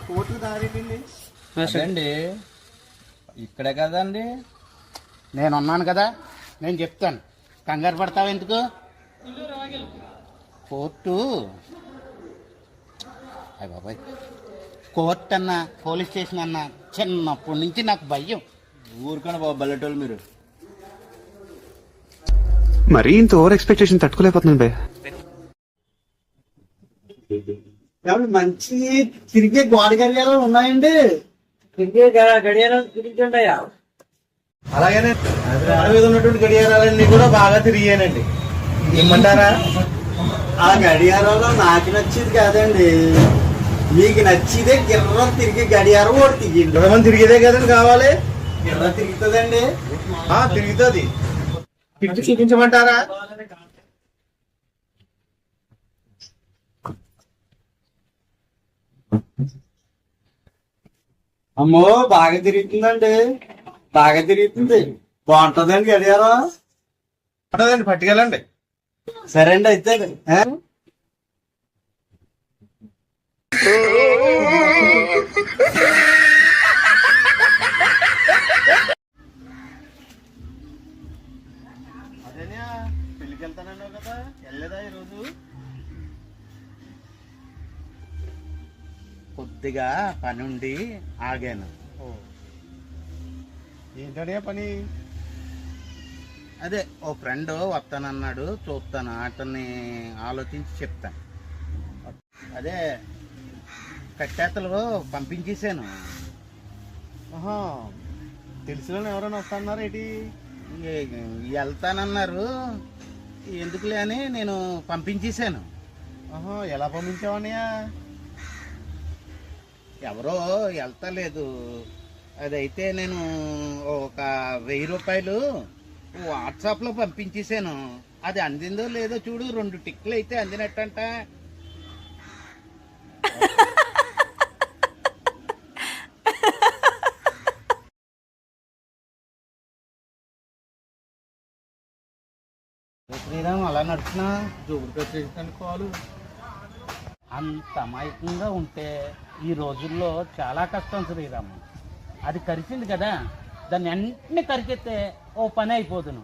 Court దారేటండి అండి, ఇక్కడే కదండి. నేను ఉన్నాను కదా, నేను చెప్తాను. కంగారు పడతావు ఎందుకు? కోర్టు అయ్య బాబాయ్, కోర్టు అన్నా పోలీస్ స్టేషన్ అన్నా చిన్నప్పటి నుంచి నాకు భయం. ఊరుకొని బాబు బల్లెటోళ్ళు మీరు. మరీ ఇంత ఓవర్ ఎక్స్పెక్టేషన్ తట్టుకోలేకపోతున్నాను భయ్య. మంచి తిరిగే గోడ గడియారాలు ఉన్నాయండి. తిరిగే గడియారాలు తిరుగుతుంటాయా? అలాగేనే మీద ఉన్నటువంటి గడియారాలన్నీ కూడా బాగా తిరిగానండి. ఇమ్మంటారా? ఆ గడియారంలో నాకు నచ్చేది కాదండి, మీకు నచ్చిదే గిర్రం తిరిగి గడియారం ఒకటి గిర్రం తిరిగేదే కదండి కావాలి. గిర్రం తిరుగుతుందండి, తిరుగుతుంది. తిరిగి చూపించమంటారా? అమ్మో బాగా తిరుగుతుందండి, బాగా తిరుగుతుంది. బాగుంటుందండి గడియారం. ఉంటుందండి, పట్టుకెళ్ళండి. సరే అండి, అయితే అదేనా పెళ్ళికి వెళ్తానన్నావు కదా, వెళ్ళలేదా ఈరోజు? కొద్దిగా పని ఉండి ఆగాను. ఏంటనే పని? అదే ఓ ఫ్రెండ్ వస్తానన్నాడు, చూస్తాను, అతన్ని ఆలోచించి చెప్తాను. అదే కట్టేతలు పంపించేశాను. తెలిసిన ఎవరైనా వస్తున్నారు ఏంటి? వెళ్తానన్నారు, ఎందుకులే అని నేను పంపించేశాను. ఎలా పంపించావన్నయ్యా? ఎవరో వెళ్తలేదు. అదైతే నేను ఒక 1000 రూపాయలు వాట్సాప్లో పంపించేశాను. అది అందిందో లేదో చూడు. 2 టిక్లు అయితే అందినట్టంట. శ్రీరామ్ అలా నడుచున్నా జోబులు పెట్టేసాను కాలు. అంత అమాయకంగా ఉంటే ఈ రోజుల్లో చాలా కష్టం శ్రీరామ్. అది కరిచింది కదా, దాన్ని అన్ని కరికెత్తే ఓ పని అయిపోదును.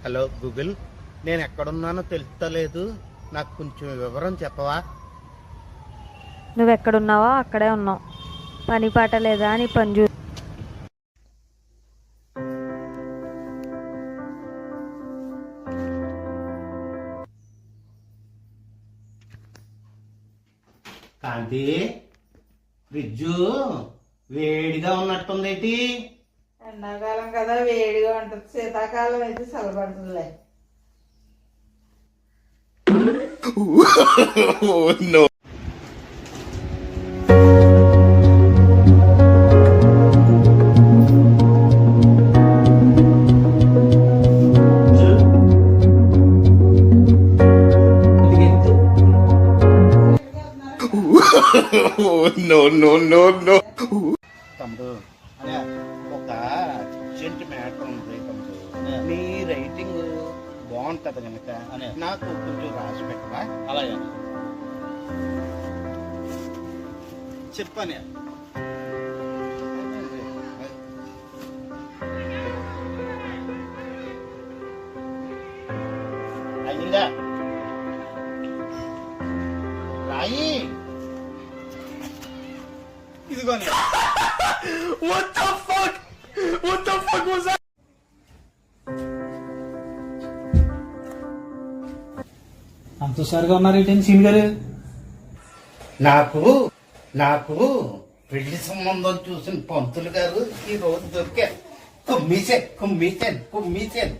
హలో గూగుల్, నేను ఎక్కడున్నానో తెలుస్తలేదు, నాకు కొంచెం వివరం చెప్పవా? నువ్వెక్కడున్నావో అక్కడే ఉన్నావు. పని పాట లేదా అని పని చూ. కాంతి, ఫ్రిడ్జ్ వేడిగా ఉన్నట్టుందేటి? ఎండాకాలం కదా వేడిగా ఉంటుంది, శీతాకాలం అయితే చల్లబడుతుందిలే. తమ్ముడు, ఒక అర్జెంట్ మ్యాటర్ ఉంది తమ్ముడు. నీ రైటింగ్ బాగుంటది కనుక నాకు కొంచెం రాసి పెట్టవా? అలాగే చెప్పనే. అయిందా? రాయి. ఇదిగోని. What the fuck? What the fuck was that? అంత హుషారుగా ఉన్నారు ఏంటండి సీన్ గారు? నాకు పెళ్లి సంబంధం చూసిన పంతులు గారు ఈ రోజు దొరికారు. కుమ్మీసాను.